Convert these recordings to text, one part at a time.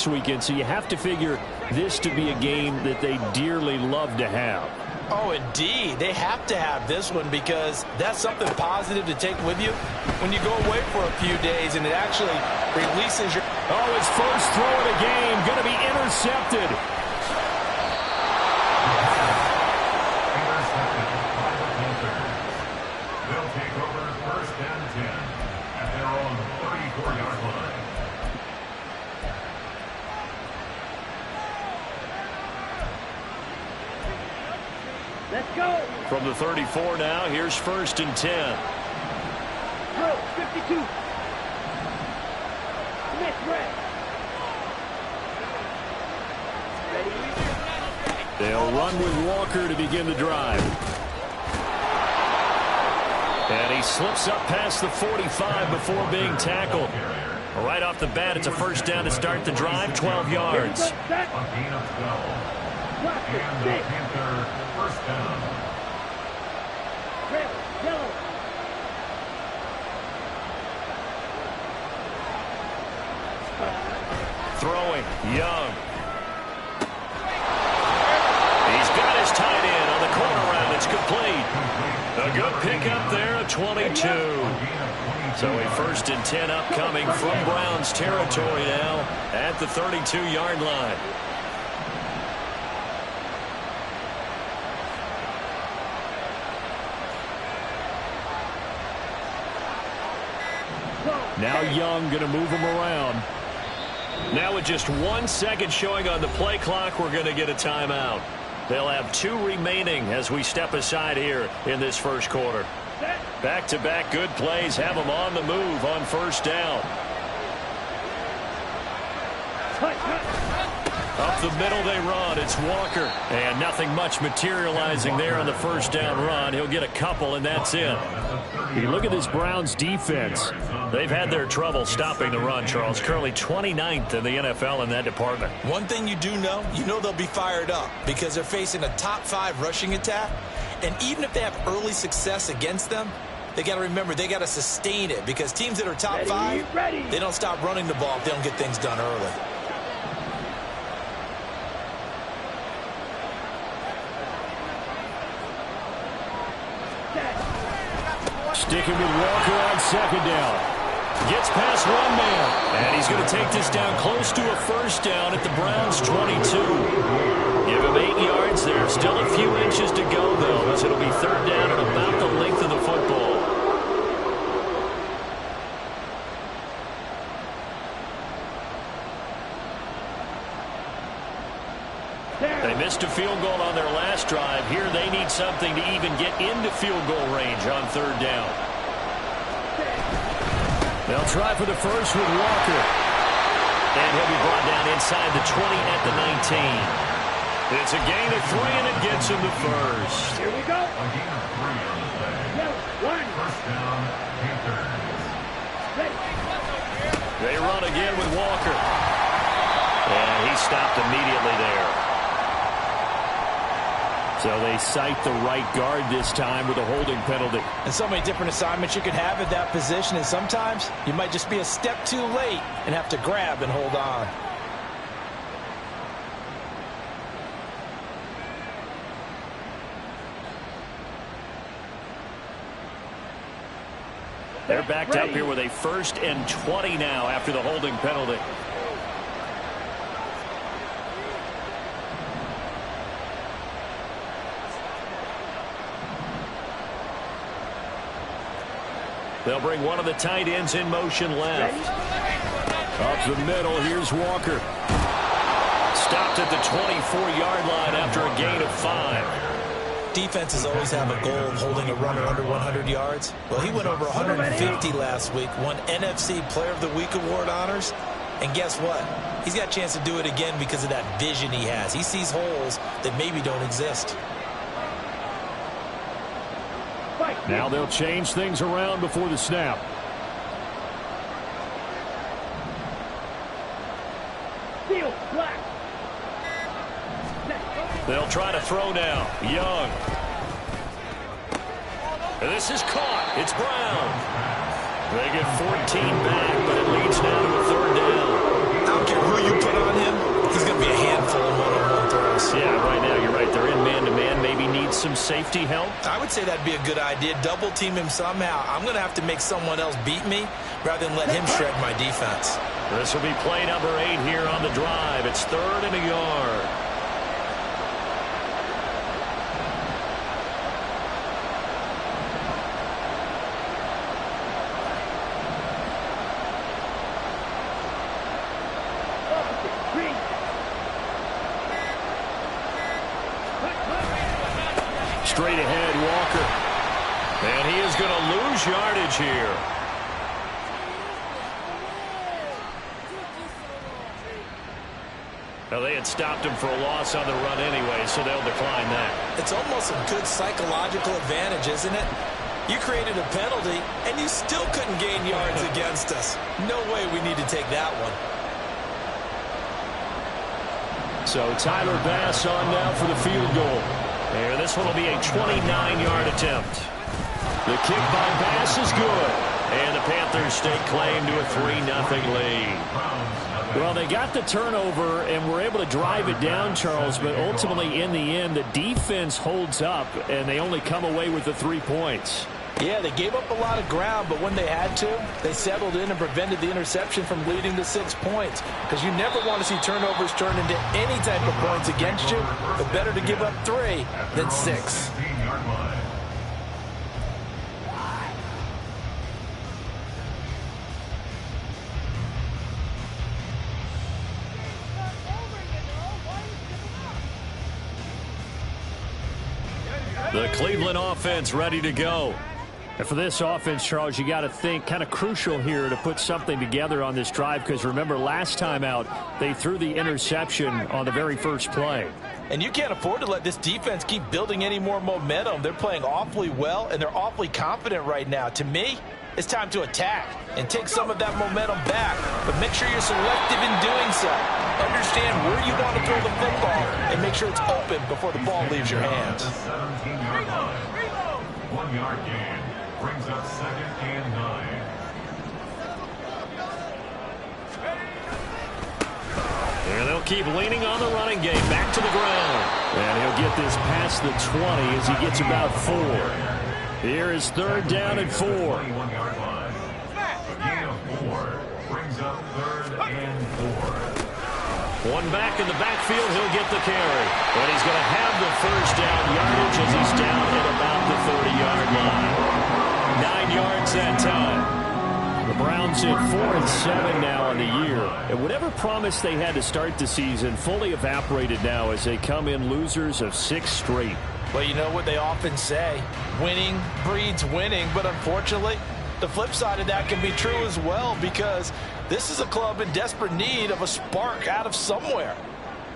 next weekend, so you have to figure this to be a game that they dearly love to have. Oh, indeed. They have to have this one because that's something positive to take with you when you go away for a few days, and it actually releases your... Oh, his first throw of the game going to be intercepted. They'll take over first and 10 at their own 34-yard line. Let's go. From the 34 now, here's first and 10. Drill, 52. Smith, red. Ready? They'll run with Walker to begin the drive. And he slips up past the 45 before being tackled. Right off the bat, it's a first down to start the drive, 12 yards. A gain of 12. And the Panther first down. Red, yellow. Throwing, Young. He's got his tight end on the corner route. It's complete. A good pickup there, a 22. So a first and 10 upcoming from Browns territory now at the 32-yard line. Now Young going to move him around. Now with just 1 second showing on the play clock, we're going to get a timeout. They'll have 2 remaining as we step aside here in this first quarter. Back-to-back good plays have them on the move on first down. Up the middle they run. It's Walker. And nothing much materializing there on the first down run. He'll get a couple, and that's it. You look at this Browns defense. They've had their trouble stopping the run, Charles. Currently 29th in the NFL in that department. One thing you do know, they'll be fired up because they're facing a top 5 rushing attack. And even if they have early success against them, they got to remember they got to sustain it because teams that are top 5, they don't stop running the ball if they don't get things done early. Sticking with Walker on second down. Gets past one man. And he's going to take this down close to a first down at the Browns' 22. Give him 8 yards there. Still a few inches to go, though, as it'll be third down at about the length of the football. They missed a field goal on their last drive. Here they need something to even get into field goal range on third down. They'll try for the first with Walker. And he'll be brought down inside the 20 at the 19. It's a gain of 3, and it gets him the first. Here we go. A gain of 3 on the play. First down, Panthers. They run again with Walker. And he stopped immediately there. So they cite the right guard this time with a holding penalty. And so many different assignments you can have at that position, and sometimes you might just be a step too late and have to grab and hold on. They're backed up here with a first and 20 now after the holding penalty. They'll bring one of the tight ends in motion left. Up the middle, here's Walker. Stopped at the 24-yard line after a gain of 5. Defenses always have a goal of holding a runner under 100 yards. Well, he went over 150 last week, won NFC Player of the Week award honors. And guess what? He's got a chance to do it again because of that vision he has. He sees holes that maybe don't exist. Now they'll change things around before the snap. They'll try to throw now. Young. This is caught. It's Brown. They get 14 back, but it leads now to a third down. I don't care who you put on some safety help? I would say that'd be a good idea. Double team him somehow. I'm going to have to make someone else beat me rather than let him shred my defense. This will be play number 8 here on the drive. It's 3rd and a yard. Straight ahead, Walker. And he is going to lose yardage here. Now, they had stopped him for a loss on the run anyway, so they'll decline that. It's almost a good psychological advantage, isn't it? You created a penalty, and you still couldn't gain yards against us. No way we need to take that one. So Tyler Bass on now for the field goal. And this one will be a 29-yard attempt. The kick by Bass is good. And the Panthers stake claim to a 3-0 lead. Well, they got the turnover and were able to drive it down, Charles, but ultimately in the end, the defense holds up, and they only come away with the 3 points. Yeah, they gave up a lot of ground, but when they had to, they settled in and prevented the interception from leading to 6 points. Because you never want to see turnovers turn into any type of points against you, but better to give up 3 than 6. The Cleveland offense ready to go. And for this offense, Charles, you got to think kind of crucial here to put something together on this drive, because remember last time out they threw the interception on the very first play. And you can't afford to let this defense keep building any more momentum. They're playing awfully well, and they're awfully confident right now. To me, it's time to attack and take some of that momentum back. But make sure you're selective in doing so. Understand where you want to throw the football and make sure it's open before the ball leaves your hands. 1 yard gain brings up 2nd and 9. And they'll keep leaning on the running game. Back to the ground. And he'll get this past the 20 as he gets about 4. Here is 3rd down and 4. 21-yard line. A gain of 4 brings up 3rd and 4. One back in the backfield. He'll get the carry. And he's going to have the first down yardage as he's down at about the 30-yard line. 9 yards that time. The Browns at 4-7 now on the year. And whatever promise they had to start the season fully evaporated now as they come in losers of 6 straight. Well, you know what they often say, winning breeds winning, but unfortunately, the flip side of that can be true as well, because this is a club in desperate need of a spark out of somewhere.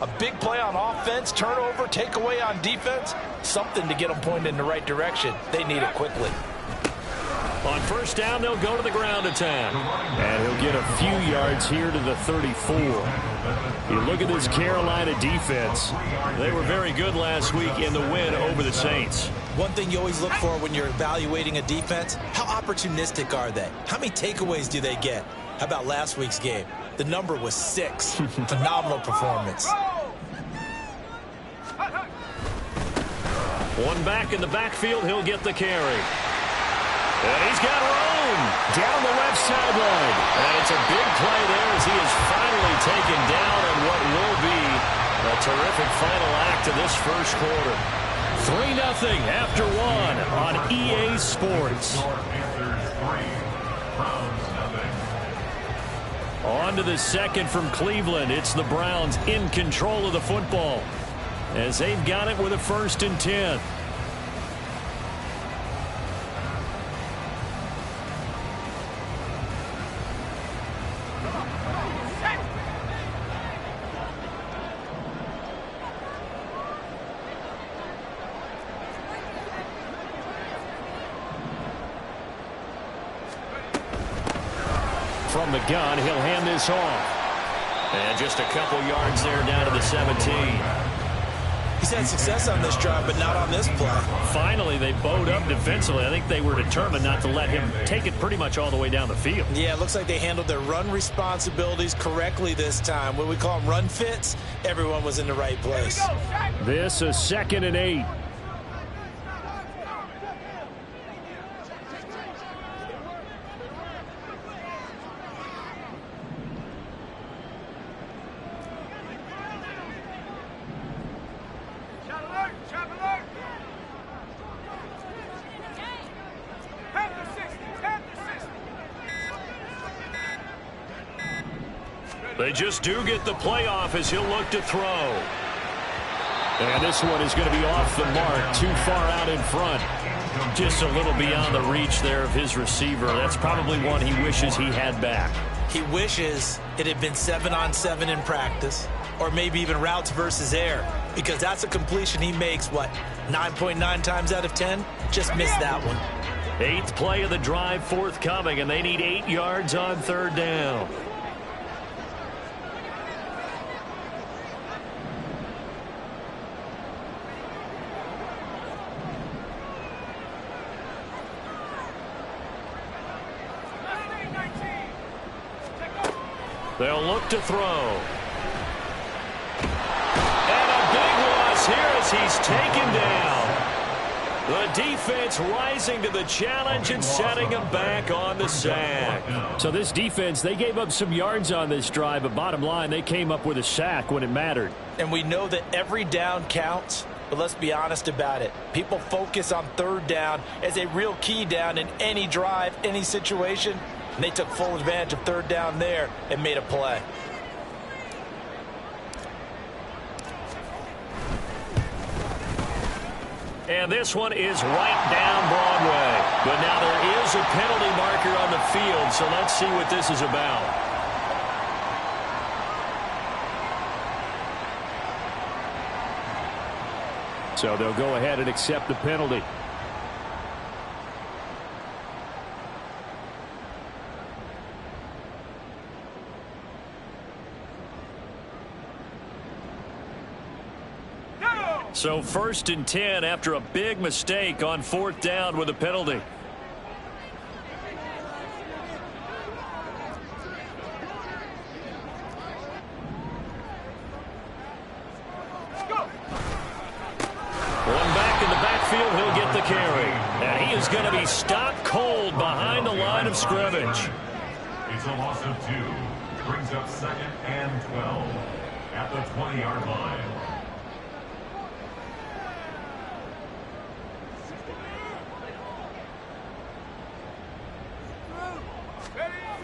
A big play on offense, turnover, takeaway on defense, something to get them pointed in the right direction. They need it quickly. On first down, they'll go to the ground attack. And he'll get a few yards here to the 34. You look at this Carolina defense. They were very good last week in the win over the Saints. One thing you always look for when you're evaluating a defense, how opportunistic are they? How many takeaways do they get? How about last week's game? The number was 6. Phenomenal performance. One back in the backfield, he'll get the carry. And he's got room down the left sideline. And it's a big play there as he is finally taken down in what will be a terrific final act of this first quarter. 3-0 after 1 on EA Sports. On to the second from Cleveland. It's the Browns in control of the football as they've got it with a 1st and 10. From the gun, he'll hand this off. And just a couple yards there down to the 17. He's had success on this drive, but not on this play. Finally, they bowed up defensively. I think they were determined not to let him take it pretty much all the way down the field. Yeah, it looks like they handled their run responsibilities correctly this time. When we call them run fits, everyone was in the right place. This is 2nd and 8. They just do get the playoff as he'll look to throw. And this one is going to be off the mark, too far out in front. Just a little beyond the reach there of his receiver. That's probably one he wishes he had back. He wishes it had been 7-on-7 in practice, or maybe even routes versus air, because that's a completion he makes, 9.9 times out of 10? Just missed that one. 8th play of the drive forthcoming, and they need 8 yards on 3rd down. They'll look to throw. And a big loss here as he's taken down. The defense rising to the challenge and setting him back on the sack. So this defense, they gave up some yards on this drive, but bottom line, they came up with a sack when it mattered. And we know that every down counts, but let's be honest about it. People focus on 3rd down as a real key down in any drive, any situation. And they took full advantage of 3rd down there and made a play. And this one is right down Broadway. But now there is a penalty marker on the field, so let's see what this is about. So they'll go ahead and accept the penalty. So 1st and 10 after a big mistake on 4th down with a penalty. One back in the backfield, he'll get the carry. And he is going to be stopped cold behind the line of scrimmage. It's a loss of 2. Brings up 2nd and 12 at the 20-yard line.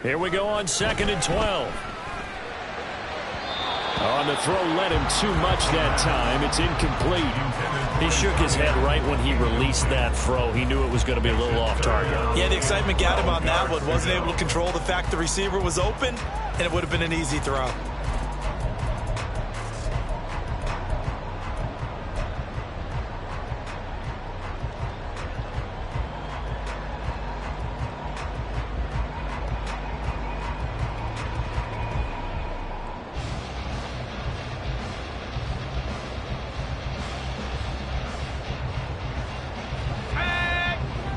Here we go on 2nd and 12. On the throw, led him too much that time. It's incomplete. He shook his head right when he released that throw. He knew it was going to be a little off target. Yeah, the excitement got him on that one. Wasn't able to control the fact the receiver was open, and it would have been an easy throw.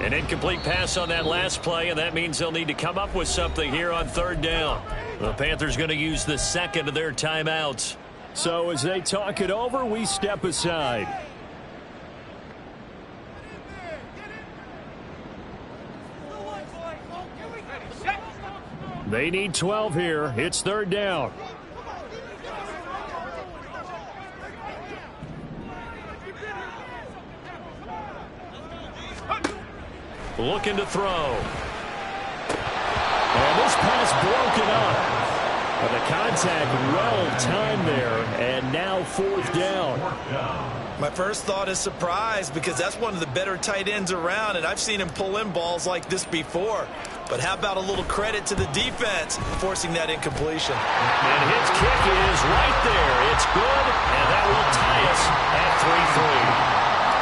An incomplete pass on that last play, and that means they'll need to come up with something here on 3rd down. The Panthers going to use the 2nd of their timeouts. So as they talk it over, we step aside. They need 12 here. It's 3rd down. Looking to throw. And this pass broken up. But the contact well timed there. And now 4th down. My first thought is surprise, because that's one of the better tight ends around, and I've seen him pull in balls like this before. But how about a little credit to the defense forcing that incompletion? And his kick is right there. It's good, and that will tie us at 3-3.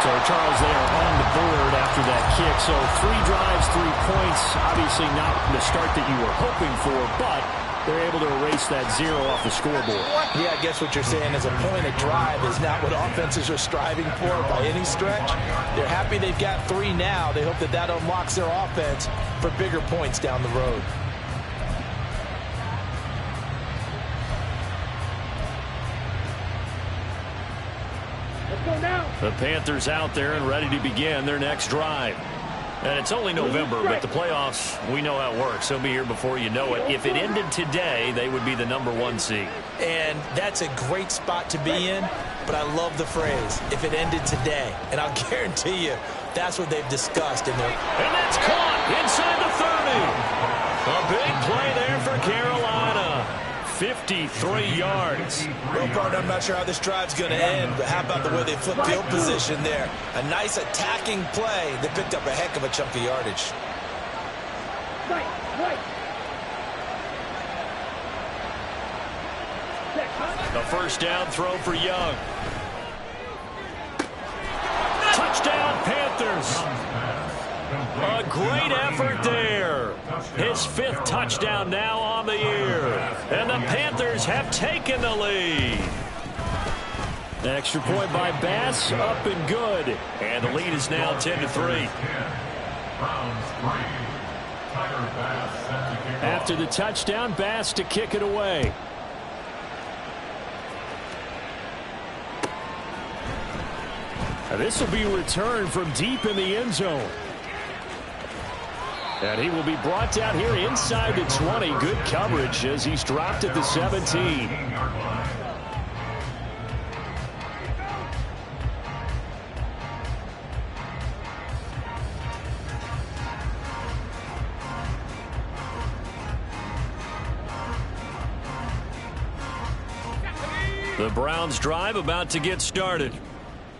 So, Charles, they are on the board after that kick. So 3 drives, 3 points. Obviously not the start that you were hoping for, but they're able to erase that 0 off the scoreboard. Yeah, I guess what you're saying is a point of drive is not what offenses are striving for by any stretch. They're happy they've got 3 now. They hope that that unlocks their offense for bigger points down the road. The Panthers out there and ready to begin their next drive. And it's only November, but the playoffs, we know how it works. They'll be here before you know it. If it ended today, they would be the #1 seed. And that's a great spot to be in, but I love the phrase, if it ended today. And I'll guarantee you, that's what they've discussed in their... And that's caught inside the 30. A big play there for Carolina. 53 yards. Well, partner, I'm not sure how this drive's going to end, but how about the way they flipped field position there? A nice attacking play that picked up a heck of a chunk of yardage. A first down throw for Young. Touchdown, Panthers. A great effort there. His 5th touchdown now on the year. And the Panthers have taken the lead. An extra point by Bass, up and good. And the lead is now 10-3. After the touchdown, Bass to kick it away. This will be returned from deep in the end zone. And he will be brought down here inside the 20. Good coverage as he's dropped at the 17. The Browns drive about to get started.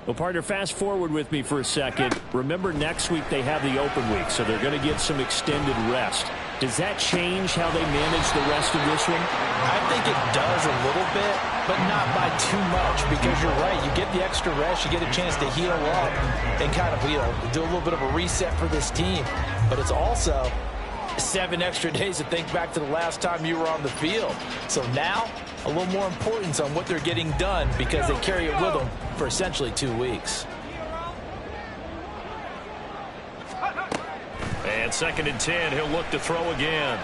Well, partner, fast forward with me for a second. Remember, next week they have the open week, so they're going to get some extended rest. Does that change how they manage the rest of this one? I think it does a little bit, but not by too much, because you're right. You get the extra rest, you get a chance to heal up and kind of, do a little bit of a reset for this team. But it's also 7 extra days to think back to the last time you were on the field. So now, a little more importance on what they're getting done because they carry it with them for essentially 2 weeks. And 2nd and 10, he'll look to throw again.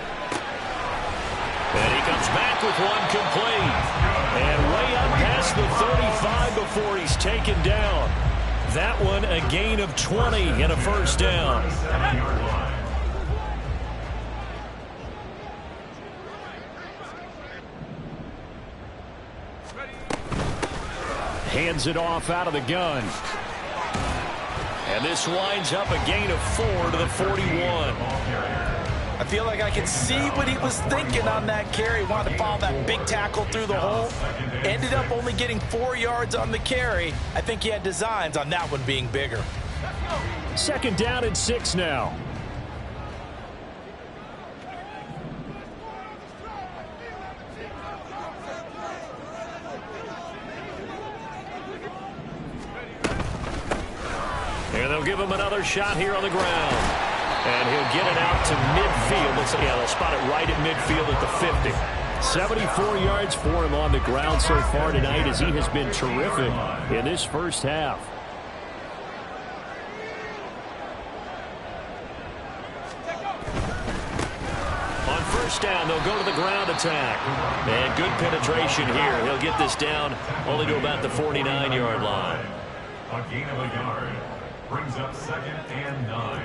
And he comes back with one complete. And way up past the 35 before he's taken down. That one a gain of 20 and a first down. Hands it off out of the gun. And this winds up a gain of 4 to the 41. I feel like I can see what he was thinking on that carry. Wanted to follow that big tackle through the hole. Ended up only getting 4 yards on the carry. I think he had designs on that one being bigger. 2nd down and 6 now. And they'll give him another shot here on the ground. And he'll get it out to midfield. Looks like, they'll spot it right at midfield at the 50. 74 yards for him on the ground so far tonight as he has been terrific in this first half. On first down, they'll go to the ground attack. And good penetration here. He'll get this down only to about the 49-yard line. A gain of a yard. Brings up 2nd and 9.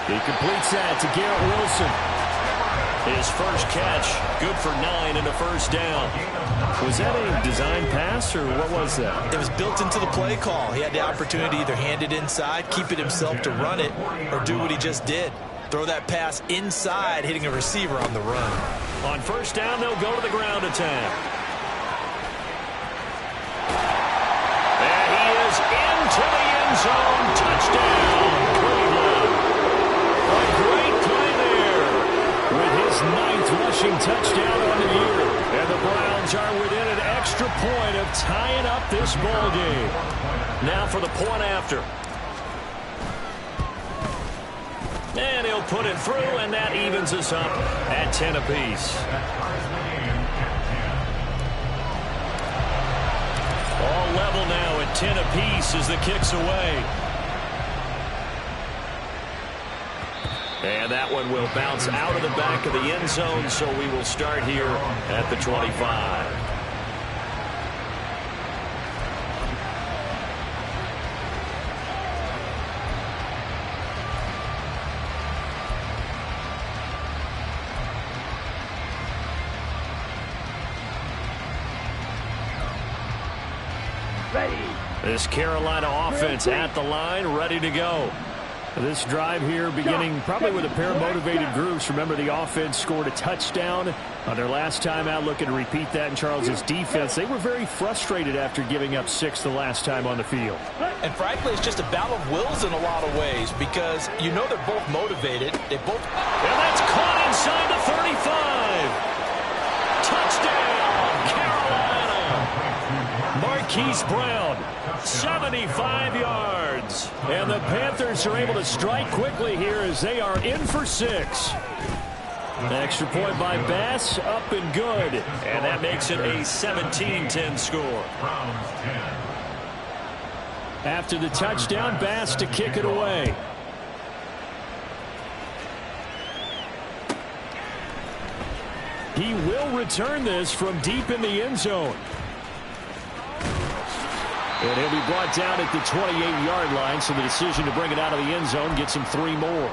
He completes that to Garrett Wilson. His first catch, good for 9 and a first down. Was that a design pass, or what was that? It was built into the play call. He had the opportunity to either hand it inside, keep it himself to run it, or do what he just did. Throw that pass inside, hitting a receiver on the run. On first down, they'll go to the ground attack. And he is into the end zone. Touchdown, Cleveland. A great play there with his 9th rushing touchdown on the year. And the Browns are within an extra point of tying up this ball game. Now for the point after. And he'll put it through, and that evens us up at 10 apiece. All level now at 10 apiece as the kick's away. And that one will bounce out of the back of the end zone, so we will start here at the 25. Ready. This Carolina offense at the line, ready to go. This drive here beginning probably with a pair of motivated groups. Remember, the offense scored a touchdown on their last time out, looking to repeat that in Charles' defense. They were very frustrated after giving up 6 the last time on the field. And frankly, it's just a battle of wills in a lot of ways because you know they're both motivated. They both... And that's caught inside the 35. Touchdown, Carolina. Marquise Brown, 75 yards. And the Panthers are able to strike quickly here as they are in for 6. An extra point by Bass, up and good. And that makes it a 17-10 score. After the touchdown, Bass to kick it away. He will return this from deep in the end zone. And he'll be brought down at the 28-yard line, so the decision to bring it out of the end zone gets him 3 more.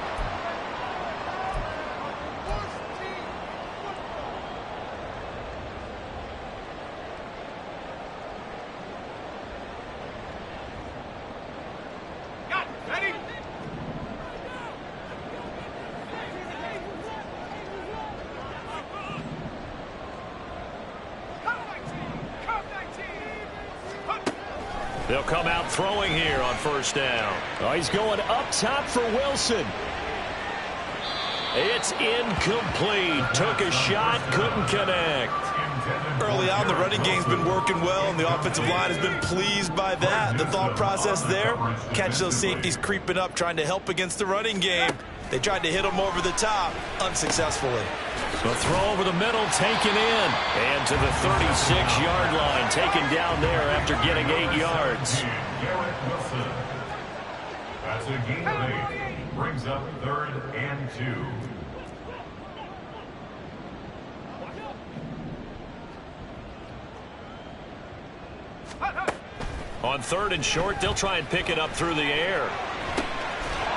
They'll come out throwing here on first down. Oh, he's going up top for Wilson. It's incomplete. Took a shot, couldn't connect. Early on, the running game's been working well, and the offensive line has been pleased by that. The thought process there, catch those safeties creeping up, trying to help against the running game. They tried to hit them over the top, unsuccessfully. So throw over the middle, taken in. And to the 36-yard line, taken down there after getting 8 yards. That's a gain of 8. Brings up 3rd and 2. On 3rd and short, they'll try and pick it up through the air.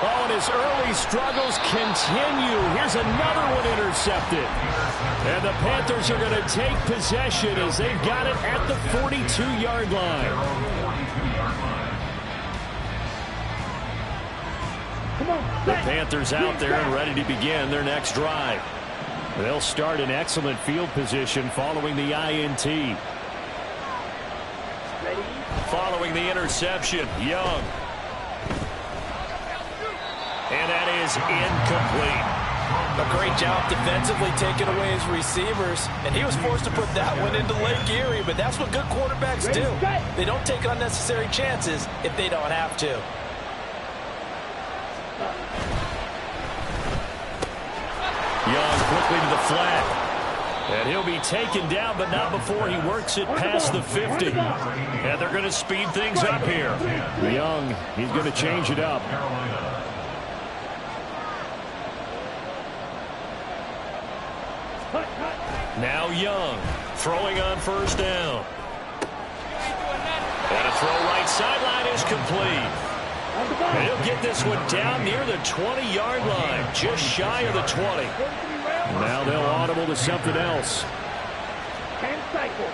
Oh, and his early struggles continue. Here's another one intercepted. And the Panthers are going to take possession as they've got it at the 42-yard line. The Panthers out there and ready to begin their next drive. They'll start in excellent field position following the INT. Following the interception, Young. And that is incomplete. A great job defensively taking away his receivers, and he was forced to put that one into Lake Erie, but that's what good quarterbacks do. They don't take unnecessary chances if they don't have to. Young quickly to the flat. And he'll be taken down, but not before he works it past the 50. And they're going to speed things up here. Young, he's going to change it up. Now Young, throwing on first down. And a throw right sideline is complete. And he'll get this one down near the 20-yard line, just shy of the 20. Now they'll audible to something else. 10 cycles.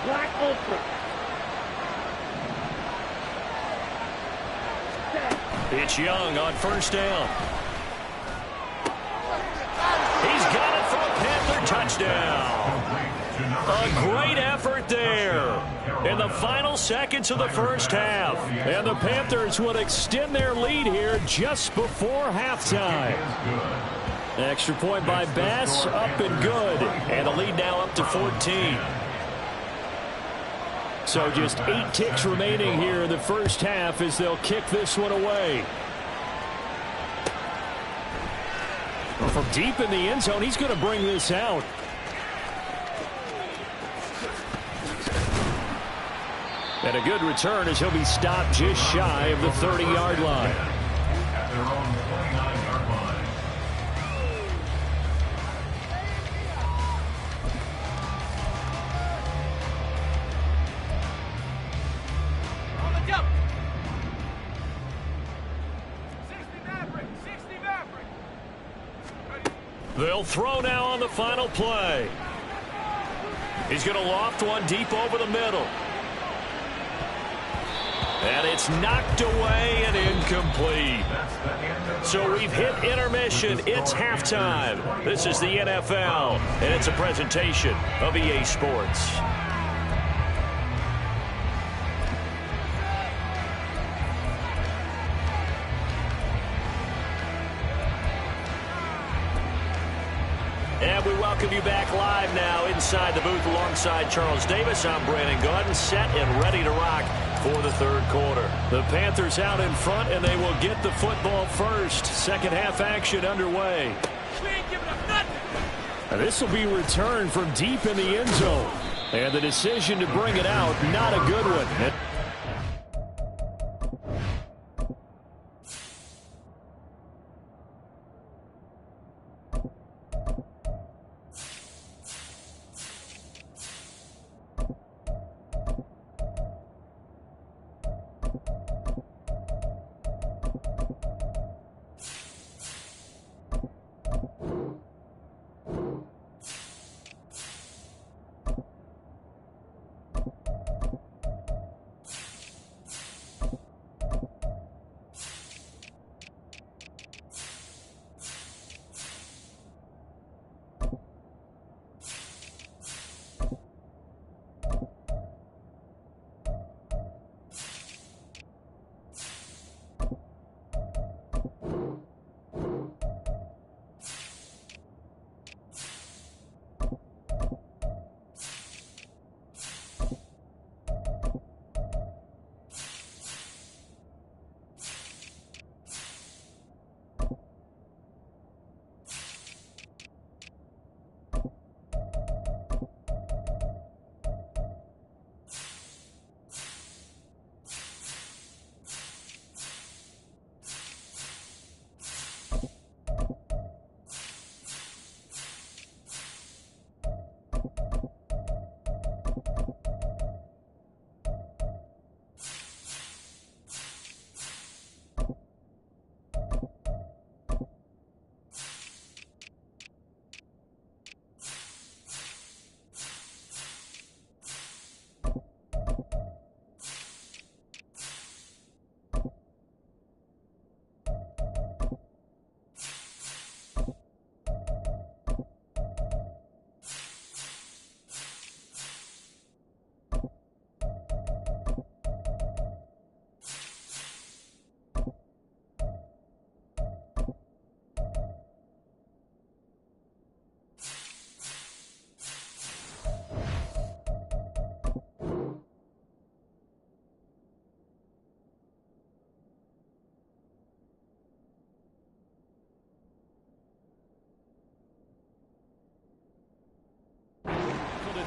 Black Ultra. It's Young on first down. He's got it for a Panther touchdown. A great effort there in the final seconds of the first half. And the Panthers would extend their lead here just before halftime. Extra point by Bass, up and good. And the lead now up to 14. So just 8 ticks remaining here in the first half as they'll kick this one away. From deep in the end zone, he's going to bring this out. And a good return as he'll be stopped just shy of the 30-yard line. At their own 29-yard line. On the jump. 60 Maverick. 60 Maverick. They'll throw now on the final play. He's going to loft one deep over the middle. And it's knocked away and incomplete. So we've hit intermission. It's halftime. This is the NFL, and it's a presentation of EA Sports. And we welcome you back live now inside the booth alongside Charles Davis. I'm Brandon Gaudin, set and ready to rock for the third quarter. The Panthers out in front, and they will get the football first. Second half action underway. We ain't giving up nothing. And this will be returned from deep in the end zone. And the decision to bring it out, not a good one.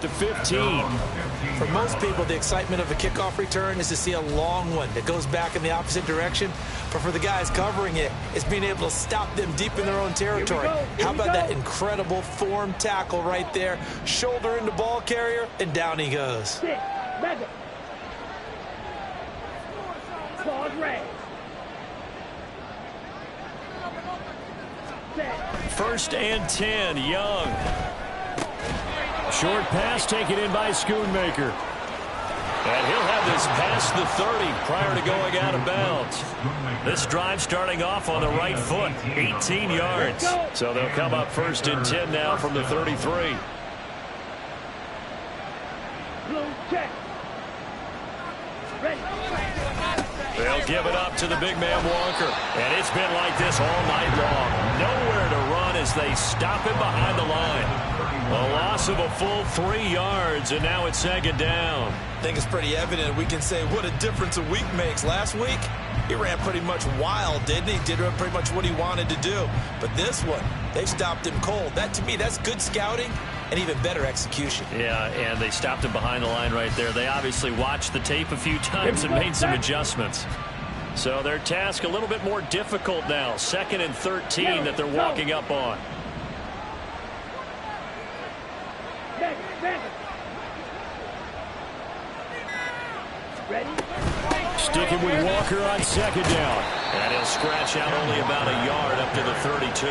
To 15. For most people, the excitement of a kickoff return is to see a long one that goes back in the opposite direction. But for the guys covering it, it's being able to stop them deep in their own territory. How about that incredible form tackle right there? Shoulder into ball carrier, and down he goes. First and 10, Young. Short pass taken in by Schoonmaker. And he'll have this past the 30 prior to going out of bounds. This drive starting off on the right foot, 18 yards. So they'll come up first and 10 now from the 33. They'll give it up to the big man Walker. And it's been like this all night long. Nowhere to run as they stop him behind the line. A loss of a full 3 yards, and now it's second down. I think it's pretty evident. We can say what a difference a week makes. Last week, he ran pretty much wild, didn't he? Did pretty much what he wanted to do. But this one, they stopped him cold. That, to me, that's good scouting and even better execution. Yeah, and they stopped him behind the line right there. They obviously watched the tape a few times and made some adjustments. So their task a little bit more difficult now. Second and 13 that they're walking up on. Sticking with Walker on second down. And he'll scratch out only about a yard up to the 32.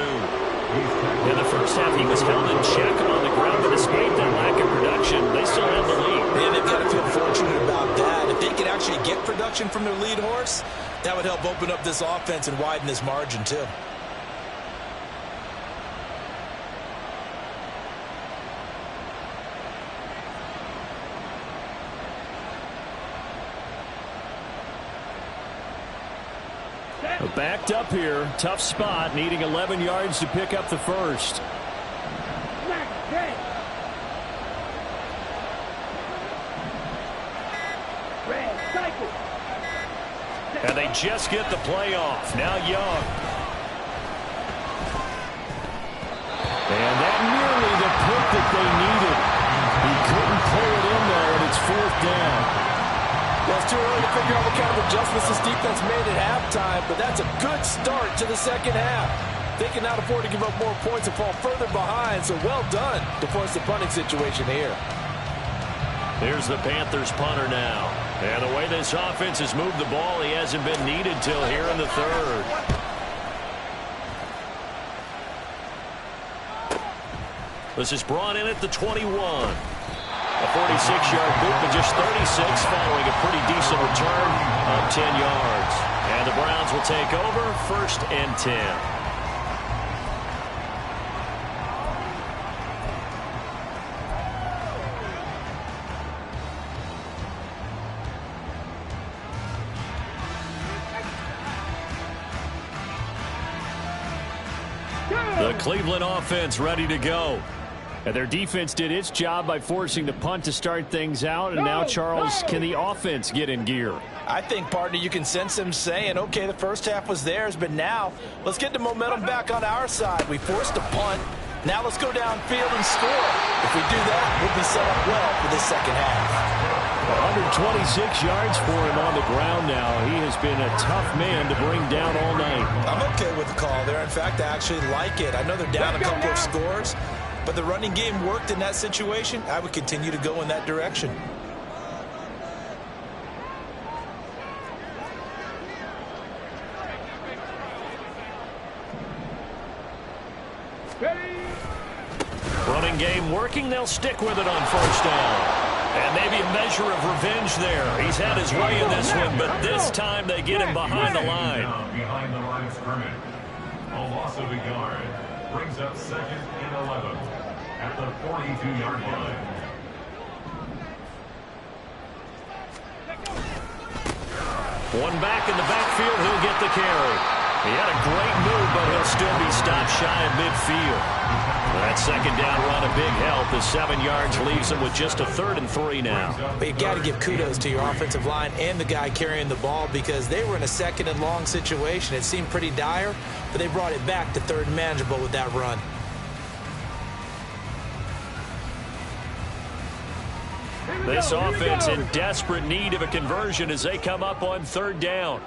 In the first half, he was held in check on the ground, but despite that lack of production, they still have the lead. Man, they've got to feel fortunate about that. If they can actually get production production from their lead horse, that would help open up this offense and widen this margin too. Backed up here. Tough spot. Needing 11 yards to pick up the first. And they just get the play off. Now Young. And that nearly the pick that they needed. He couldn't pull it in there, and it's 4th down. Well, it's too early to figure out what kind of adjustments this defense made at halftime, but that's a good start to the second half. They cannot afford to give up more points and fall further behind, so well done to force the punting situation here. Here's the Panthers punter now. And the way this offense has moved the ball, he hasn't been needed till here in the 3rd. This is brought in at the 21. A 46-yard boot, but just 36 following a pretty decent return of 10 yards. And the Browns will take over 1st and 10. The Cleveland offense ready to go. And their defense did its job by forcing the punt to start things out. And now, Charles, can the offense get in gear? I think, partner, you can sense them saying, okay, the first half was theirs, but now let's get the momentum back on our side. We forced a punt. Now let's go downfield and score. If we do that, we'll be set up well for this second half. 126 yards for him on the ground now. He has been a tough man to bring down all night. I'm okay with the call there. In fact, I actually like it. I know they're down a couple of scores, but the running game worked in that situation. I would continue to go in that direction. Running game working. They'll stick with it on 1st down. And maybe a measure of revenge there. He's had his way in this one, but this time they get him behind the line. Behind the line of scrimmage. A loss of a yard brings up 2nd and 11 at the 42-yard line. One back in the backfield, he'll get the carry. He had a great move, but he'll still be stopped shy of midfield. That 2nd down run, a big help. The 7 yards leaves him with just a 3rd and 3 now. But you've got to give kudos to your offensive line and the guy carrying the ball because they were in a 2nd and long situation. It seemed pretty dire, but they brought it back to 3rd and manageable with that run. This offense in desperate need of a conversion as they come up on 3rd down.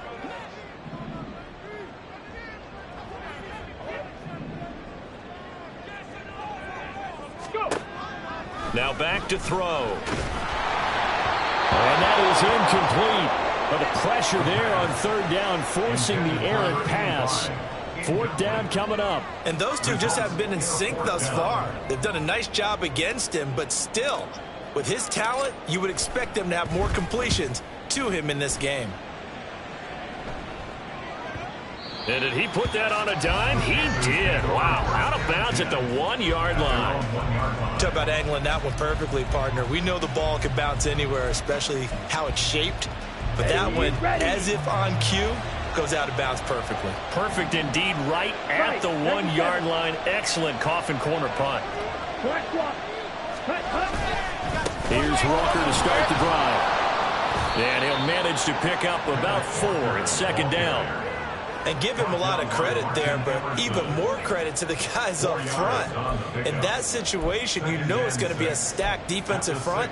Now back to throw. And that is incomplete. But the pressure there on 3rd down, forcing the errant pass. 4th down coming up. And those two just haven't been in sync thus far. They've done a nice job against him, but still, with his talent, you would expect them to have more completions to him in this game. And did he put that on a dime? He did. Wow. Out of bounds at the 1-yard line. Talk about angling that one perfectly, partner. We know the ball can bounce anywhere, especially how it's shaped. But that one, as if on cue, goes out of bounds perfectly. Perfect indeed, right at the 1-yard line. Excellent coffin corner punt. Here's Walker to start the drive. And he'll manage to pick up about 4 at 2nd down. And give him a lot of credit there, but even more credit to the guys up front. In that situation, you know it's going to be a stacked defensive front.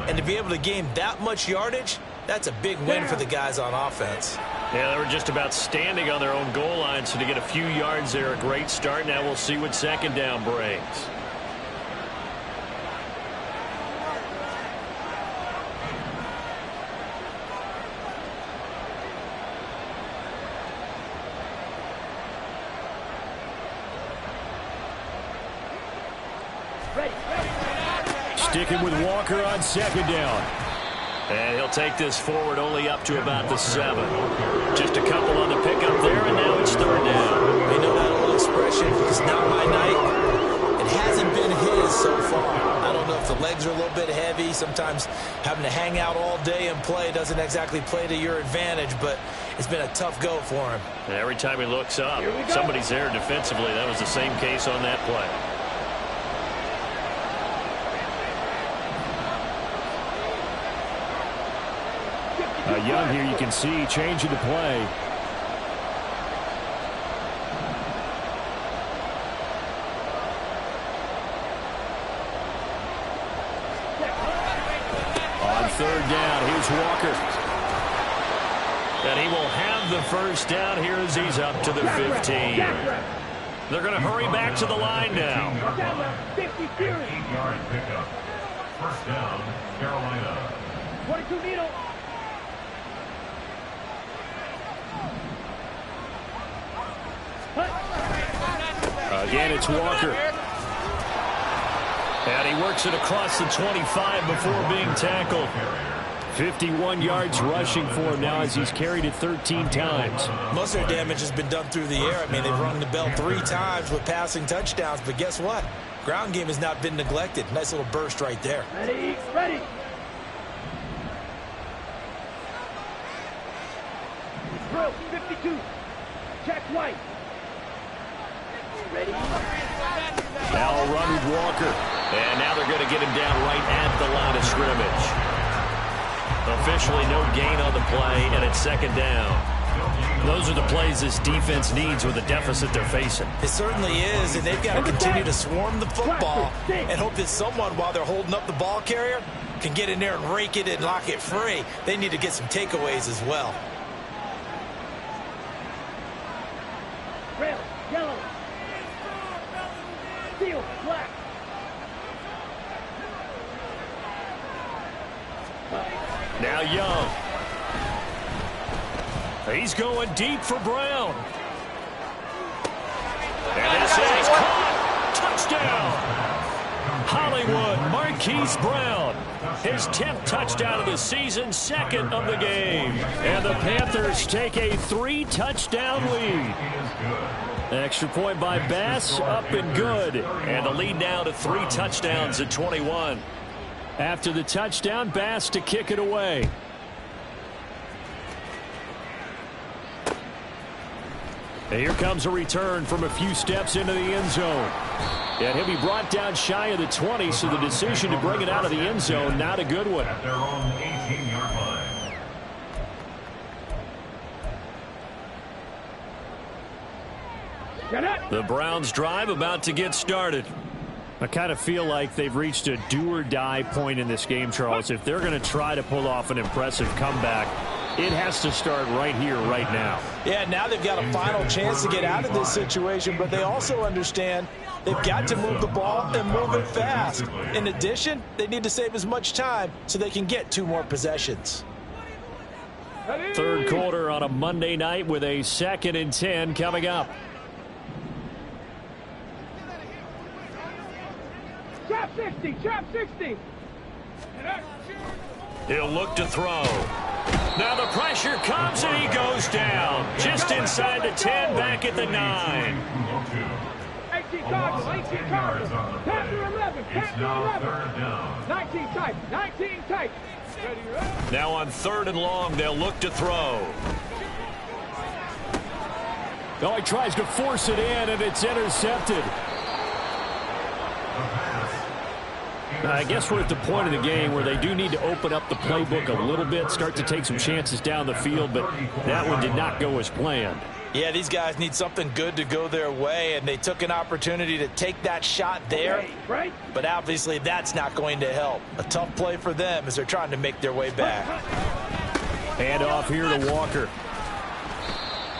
And to be able to gain that much yardage, that's a big win for the guys on offense. Yeah, they were just about standing on their own goal line, so to get a few yards there, a great start. Now we'll see what 2nd down brings. Sticking with Walker on 2nd down. And he'll take this forward only up to about the 7. Just a couple on the pickup there, and now it's third down. You know that old expression, it's not my night. It hasn't been his so far. I don't know if the legs are a little bit heavy. Sometimes having to hang out all day and play doesn't exactly play to your advantage, but it's been a tough go for him. And every time he looks up, somebody's there defensively. That was the same case on that play. Young here, you can see, changing the play. On third down, here's Walker. And he will have the first down here as he's up to the 15. They're going to hurry back to the line now. 8-yard pickup. First down, Carolina. 22 needle. Again, it's Walker. And he works it across the 25 before being tackled. 51 yards rushing for him now as he's carried it 13 times. Most of their damage has been done through the air. I mean, they've rung the bell 3 times with passing touchdowns, but guess what? Ground game has not been neglected. Nice little burst right there. Ready, ready. Drill, 52. Check white. Ready. Now a run with Walker. And now they're going to get him down right at the line of scrimmage. Officially no gain on the play, and it's second down. Those are the plays this defense needs with the deficit they're facing. It certainly is, and they've got to continue to swarm the football and hope that someone, while they're holding up the ball carrier, can get in there and rake it and lock it free. They need to get some takeaways as well. Red, yellow. Steel, black. Now Young. He's going deep for Brown. And this is caught. Touchdown. Hollywood Marquise Brown. His 10th touchdown of the season, 2nd of the game. And the Panthers take a 3-touchdown lead. Extra point by Bass, up and good. And the lead now to 3 touchdowns at 21. After the touchdown, Bass to kick it away. And here comes a return from a few steps into the end zone. And he'll be brought down shy of the 20, so the decision to bring it out of the end zone, not a good one. At their own 18-yard line. The Browns drive about to get started. I kind of feel like they've reached a do-or-die point in this game, Charles. If they're going to try to pull off an impressive comeback, it has to start right here, right now. Yeah, now they've got a final chance to get out of this situation, but they also understand they've got to move the ball and move it fast. In addition, they need to save as much time so they can get 2 more possessions. Third quarter on a Monday night with a 2nd and 10 coming up. Trap 60, trap 60. He'll look to throw. Now the pressure comes and he goes down. Just inside the 10, back at the 9. 18 Cardinals, 18 Cardinals. Panther 11, Panther 11. 19 tight, 19 tight. Now on 3rd and long, they'll look to throw. Oh, he tries to force it in, and it's intercepted. I guess we're at the point of the game where they do need to open up the playbook a little bit, start to take some chances down the field, but that one did not go as planned. Yeah, these guys need something good to go their way, and they took an opportunity to take that shot there. Right. But obviously that's not going to help. A tough play for them as they're trying to make their way back. Hand off here to Walker.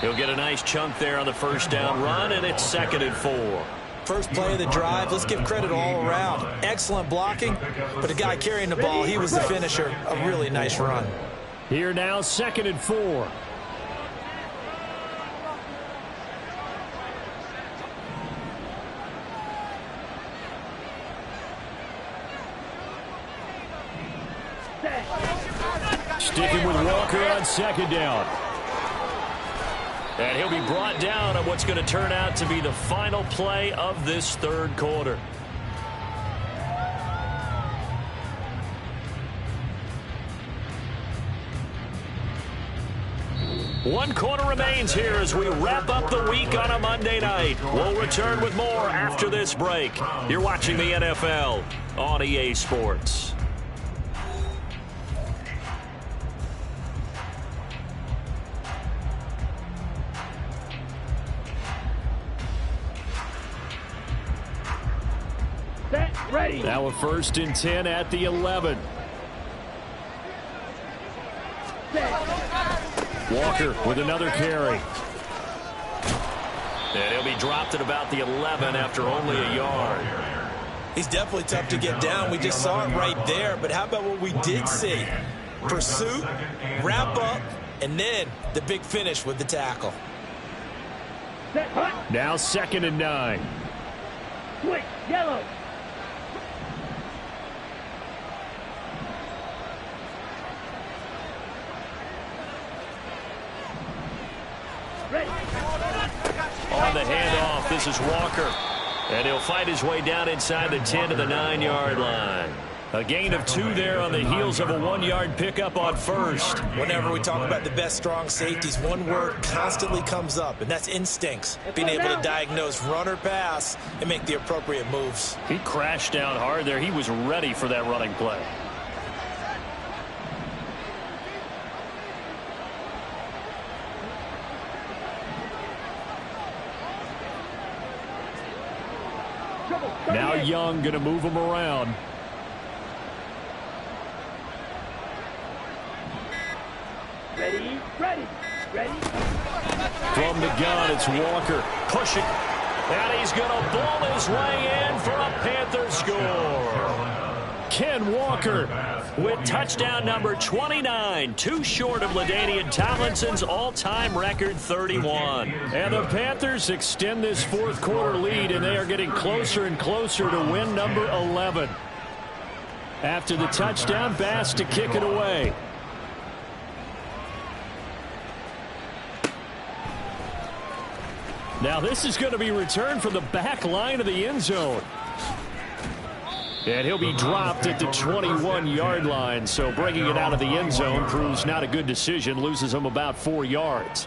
He'll get a nice chunk there on the first down run, and it's 2nd and 4. First play of the drive, let's give credit all around. Excellent blocking, but the guy carrying the ball, he was the finisher. A really nice run. Here now, 2nd and 4. Sticking with Walker on second down. And he'll be brought down on what's going to turn out to be the final play of this third quarter. One quarter remains here as we wrap up the week on a Monday night. We'll return with more after this break. You're watching the NFL on EA Sports. Ready. Now a 1st and 10 at the 11. Walker with another carry. And he'll be dropped at about the 11 after only a yard. He's definitely tough to get down. We just saw it right there. But how about what we did see? Pursuit, wrap up, and then the big finish with the tackle. Now 2nd and 9. Switch, yellow. On the handoff, this is Walker. And he'll fight his way down inside the 10 to the 9-yard line. A gain of 2 there on the heels of a 1-yard pickup on first. Whenever we talk about the best strong safeties, one word constantly comes up, and that's instincts. Being able to diagnose run or pass and make the appropriate moves. He crashed down hard there. He was ready for that running play. Now Young going to move him around. Ready, ready, ready. From the gun, it's Walker pushing. And he's going to ball his way in for a Panther score. Ken Walker with touchdown number 29, too short of LaDainian Tomlinson's all-time record 31. And the Panthers extend this fourth quarter lead, and they are getting closer and closer to win number 11. After the touchdown, Bass to kick it away. Now this is going to be returned from the back line of the end zone. And he'll be dropped at the 21-yard line. So bringing it out of the end zone proves not a good decision. Loses him about 4 yards.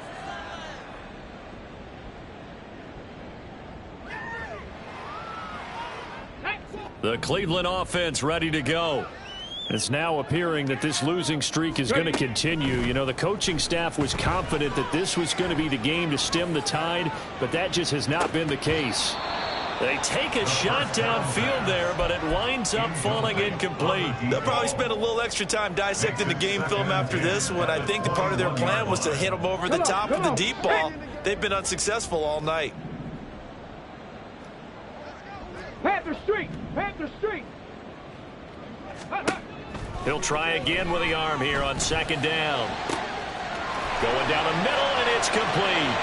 The Cleveland offense ready to go. It's now appearing that this losing streak is going to continue. You know, the coaching staff was confident that this was going to be the game to stem the tide, but that just has not been the case. They take a shot downfield there, but it winds up falling incomplete. They'll probably spend a little extra time dissecting the game film after this one. I think the part of their plan was to hit them over the top with the deep ball. They've been unsuccessful all night. Panther Street, Panther Street. He'll try again with the arm here on 2nd down. Going down the middle, and it's complete.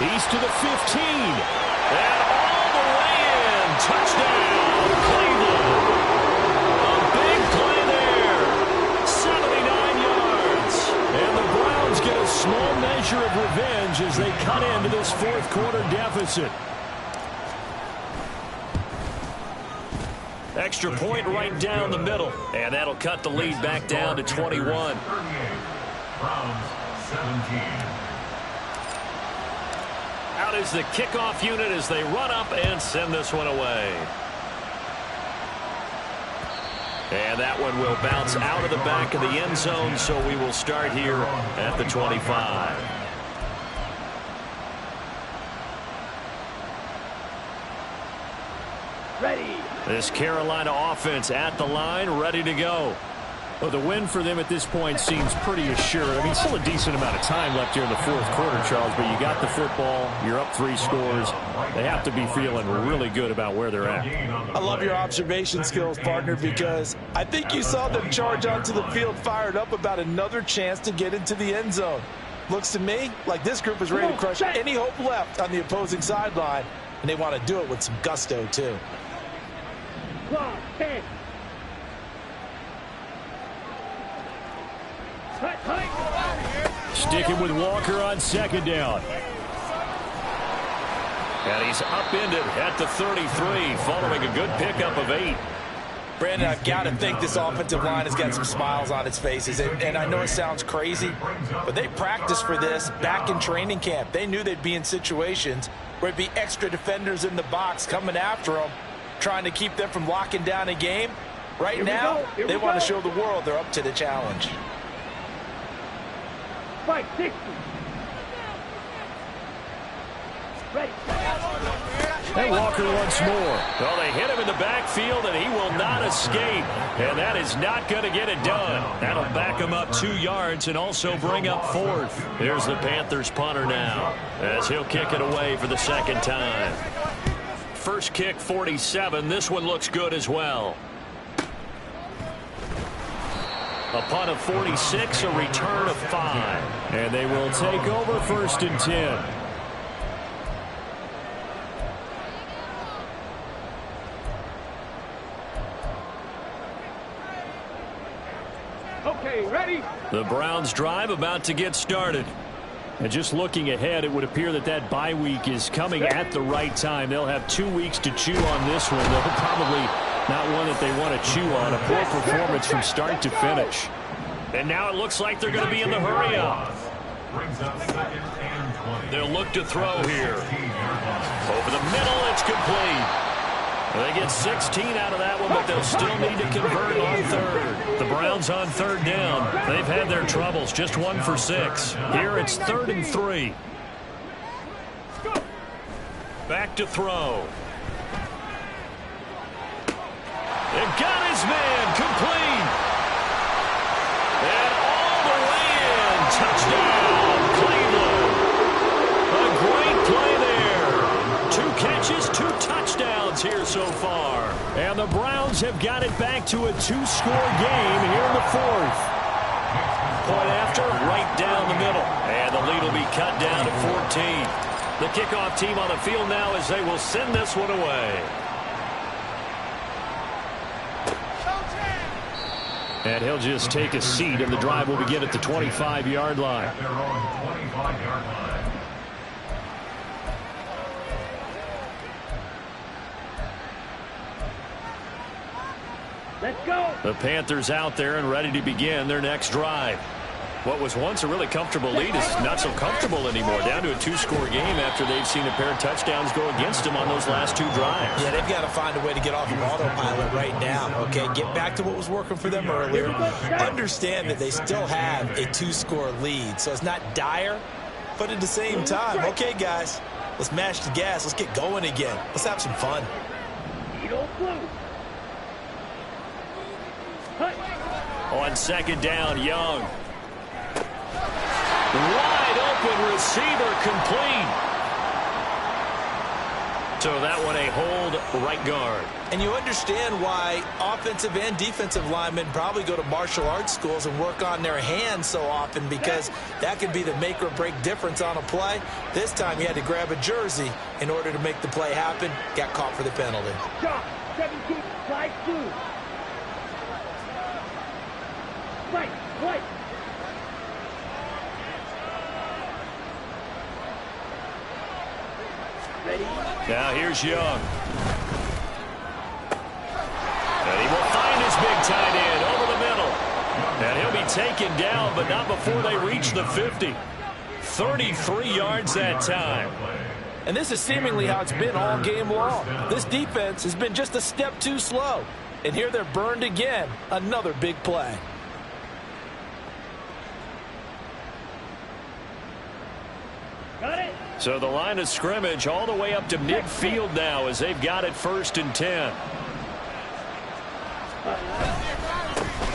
He's to the 15. And all the way in. Touchdown, Cleveland. A big play there. 79 yards. And the Browns get a small measure of revenge as they cut into this fourth quarter deficit. Extra point right down the middle. And that'll cut the lead back down to 21. Browns 17. Out is the kickoff unit as they run up and send this one away. And that one will bounce out of the back of the end zone, so we will start here at the 25. Ready. This Carolina offense at the line, ready to go. Well, the win for them at this point seems pretty assured. I mean, still a decent amount of time left here in the fourth quarter, Charles, but you got the football, you're up 3 scores. They have to be feeling really good about where they're at. I love your observation skills, partner, because I think you saw them charge onto the field fired up about another chance to get into the end zone. Looks to me like this group is ready to crush any hope left on the opposing sideline, and they want to do it with some gusto, too. Clock, 10. Sticking with Walker on second down. And he's upended at the 33, following a good pickup of 8. Brandon, I've got to think this offensive line has got some smiles on its faces. And I know it sounds crazy, but they practiced for this back in training camp. They knew they'd be in situations where it'd be extra defenders in the box coming after them, trying to keep them from locking down a game. Right now, they want to show the world they're up to the challenge. Fight 60. Ready. And Walker once more. Well, they hit him in the backfield, and he will not escape. And that is not going to get it done. That'll back him up 2 yards and also bring up 4th. Here's the Panthers punter now, as he'll kick it away for the second time. First kick, 47. This one looks good as well. A punt of 46, a return of 5. And they will take over 1st and 10. Okay, ready? The Browns drive about to get started. And just looking ahead, it would appear that that bye week is coming at the right time. They'll have 2 weeks to chew on this one. They'll probably not one that they want to chew on. A poor performance from start to finish. And now it looks like they're going to be in the hurry-up. They'll look to throw here. Over the middle, it's complete. They get 16 out of that one, but they'll still need to convert on 3rd. The Browns on 3rd down. They've had their troubles, just 1 for 6. Here it's 3rd and 3. Back to throw. And got his man, complete. And all the way in, touchdown, Cleveland. A great play there. 2 catches, 2 touchdowns here so far. And the Browns have got it back to a 2-score game here in the 4th. Point after, right down the middle. And the lead will be cut down to 14. The kickoff team on the field now as they will send this one away. And he'll just take a seat, and the drive will begin at the 25-yard line. At their own 25-yard line. Let's go. The Panthers out there and ready to begin their next drive. What was once a really comfortable lead is not so comfortable anymore. Down to a 2-score game after they've seen a pair of touchdowns go against them on those last 2 drives. Yeah, they've got to find a way to get off of autopilot right now, okay? Get back to what was working for them earlier. Understand that they still have a 2-score lead, so it's not dire, but at the same time, okay, guys, let's mash the gas. Let's get going again. Let's have some fun. On 2nd down, Young. Wide open receiver, complete. So that one a hold, right guard. And you understand why offensive and defensive linemen probably go to martial arts schools and work on their hands so often, because that can be the make or break difference on a play. This time he had to grab a jersey in order to make the play happen. Got caught for the penalty. Shot. 17, slide 2. Fight. Fight. Ready? Now here's Young. And he will find his big tight end over the middle. And he'll be taken down, but not before they reach the 50. 33 yards that time. And this is seemingly how it's been all game long. This defense has been just a step too slow. And here they're burned again. Another big play. Got it. So the line of scrimmage all the way up to midfield now as they've got it 1st and 10.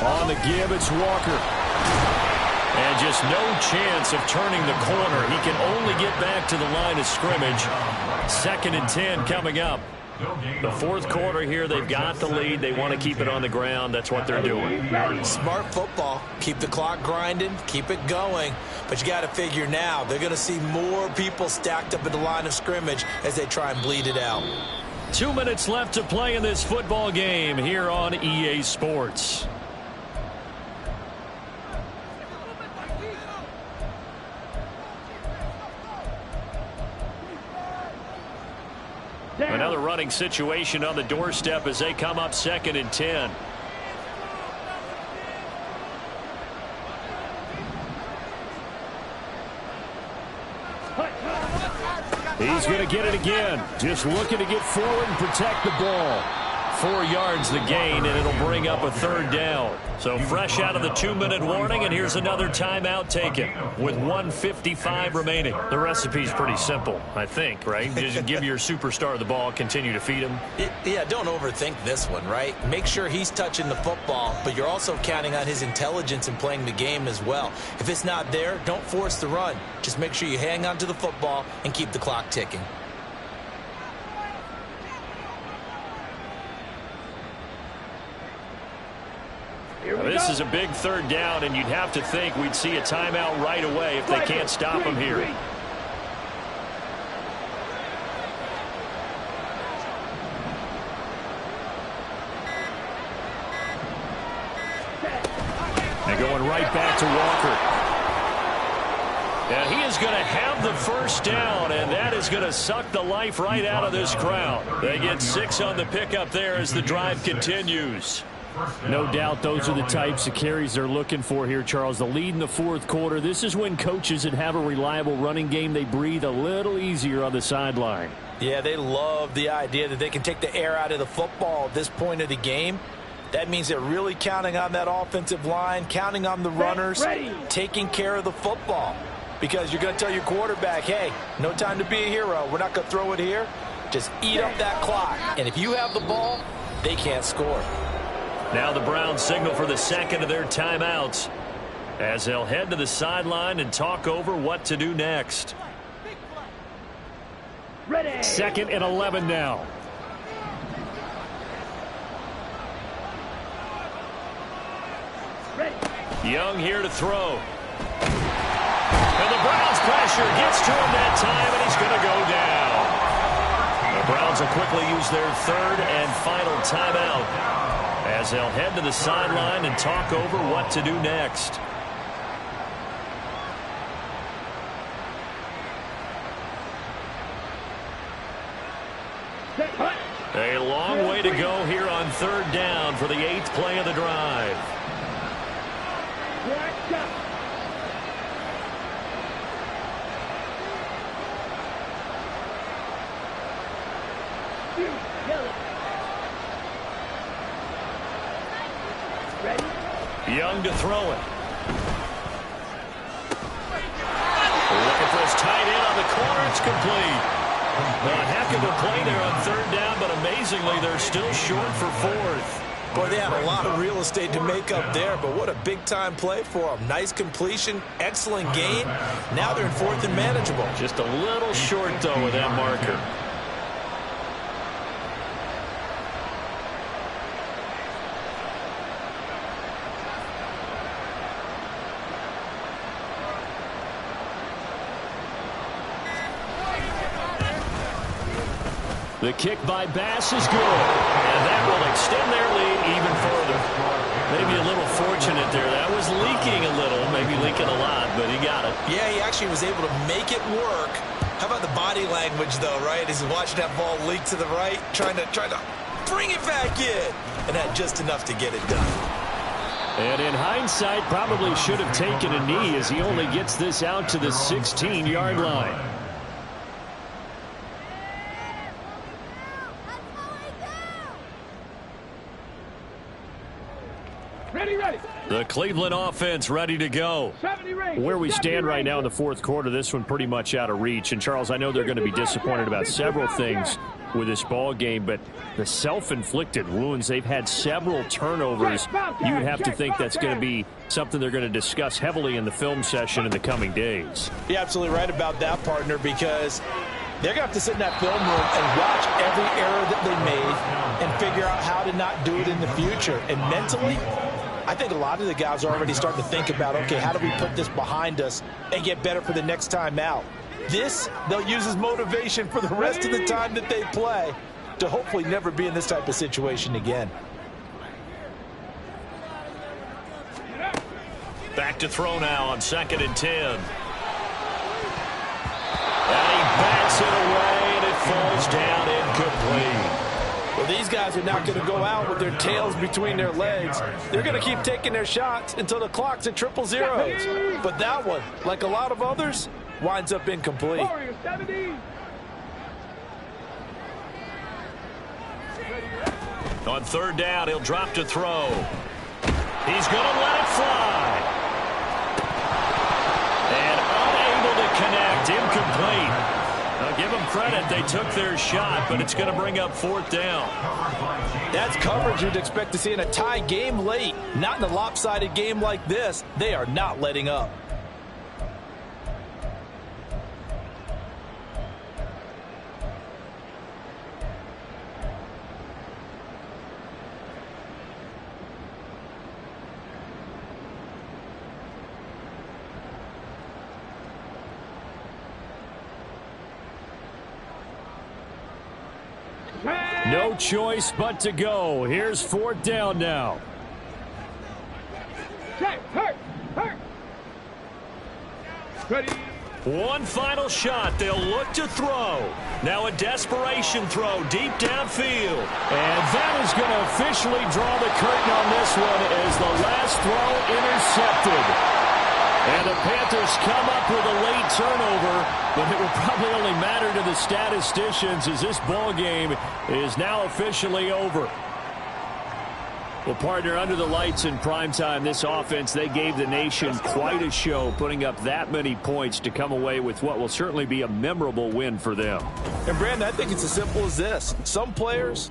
On the give, it's Walker. And just no chance of turning the corner. He can only get back to the line of scrimmage. 2nd and 10 coming up. The 4th quarter here, they've got the lead. They want to keep it on the ground. That's what they're doing. Smart football. Keep the clock grinding. Keep it going. But you got to figure now, they're going to see more people stacked up at the line of scrimmage as they try and bleed it out. 2 minutes left to play in this football game here on EA Sports. Another running situation on the doorstep as they come up 2nd and 10. He's going to get it again. Just looking to get forward and protect the ball. 4 yards the gain, and it'll bring up a 3rd down. So fresh out of the 2-minute warning, and here's another timeout taken with 1:55 remaining. The recipe's pretty simple, I think, right? Just give your superstar the ball, continue to feed him. Yeah, don't overthink this one, right? Make sure he's touching the football, but you're also counting on his intelligence in playing the game as well. If it's not there, don't force the run. Just make sure you hang on to the football and keep the clock ticking. This is a big 3rd down, and you'd have to think we'd see a timeout right away if they can't stop him here. And going right back to Walker. And he is going to have the 1st down, and that is going to suck the life right out of this crowd. They get 6 on the pickup there as the drive continues. No doubt those are the types of carries they're looking for here, Charles. The lead in the 4th quarter. This is when coaches that have a reliable running game, they breathe a little easier on the sideline. Yeah, they love the idea that they can take the air out of the football at this point of the game. That means they're really counting on that offensive line, counting on the runners, taking care of the football. Because you're going to tell your quarterback, hey, no time to be a hero. We're not going to throw it here. Just eat up that clock. And if you have the ball, they can't score. Now the Browns signal for the 2nd of their timeouts as they'll head to the sideline and talk over what to do next. 2nd and 11 now. Young here to throw. And the Browns pressure gets to him that time, and he's going to go down. The Browns will quickly use their 3rd and final timeout as they'll head to the sideline and talk over what to do next. A long way to go here on 3rd down for the 8th play of the drive. Young to throw it. Looking for his tight end on the corner. It's complete. A heck of a play there on 3rd down, but amazingly, they're still short for 4th. Boy, they had a lot of real estate to make up there, but what a big-time play for them. Nice completion, excellent gain. Now they're in 4th and manageable. Just a little short, though, with that marker. The kick by Bass is good, and that will extend their lead even further. Maybe a little fortunate there. That was leaking a little, maybe leaking a lot, but he got it. Yeah, he actually was able to make it work. How about the body language, though, right? As he's watching that ball leak to the right, trying to bring it back in, and had just enough to get it done. And in hindsight, probably should have taken a knee as he only gets this out to the 16-yard line. The Cleveland offense ready to go. Where we stand right now in the 4th quarter, this one pretty much out of reach. And, Charles, I know they're going to be disappointed about several things with this ball game, but the self-inflicted wounds, they've had several turnovers. You would have to think that's going to be something they're going to discuss heavily in the film session in the coming days. You're absolutely right about that, partner, because they're going to have to sit in that film room and watch every error that they made and figure out how to not do it in the future. And mentally, I think a lot of the guys are already starting to think about, okay, how do we put this behind us and get better for the next time out? This, they'll use as motivation for the rest of the time that they play to hopefully never be in this type of situation again. Back to throw now on 2nd and 10. And he bats it away, and it falls down incomplete. These guys are not going to go out with their tails between their legs. They're going to keep taking their shots until the clock's at 000. But that one, like a lot of others, winds up incomplete. Warriors 70. On third down, he'll drop to throw. He's going to let it fly. And unable to connect, incomplete. Now give them credit, they took their shot, but it's going to bring up fourth down. That's coverage you'd expect to see in a tie game late. Not in a lopsided game like this. They are not letting up. No choice but to go. Here's fourth down now. Check. Hurt. Ready. One final shot. They'll look to throw. Now a desperation throw deep downfield. And that is going to officially draw the curtain on this one as the last throw intercepted. And the Panthers come up with a late turnover, but it will probably only matter to the statisticians as this ball game is now officially over. Well, partner, under the lights in primetime, this offense, they gave the nation quite a show, putting up that many points to come away with what will certainly be a memorable win for them. And, Brandon, I think it's as simple as this. Some players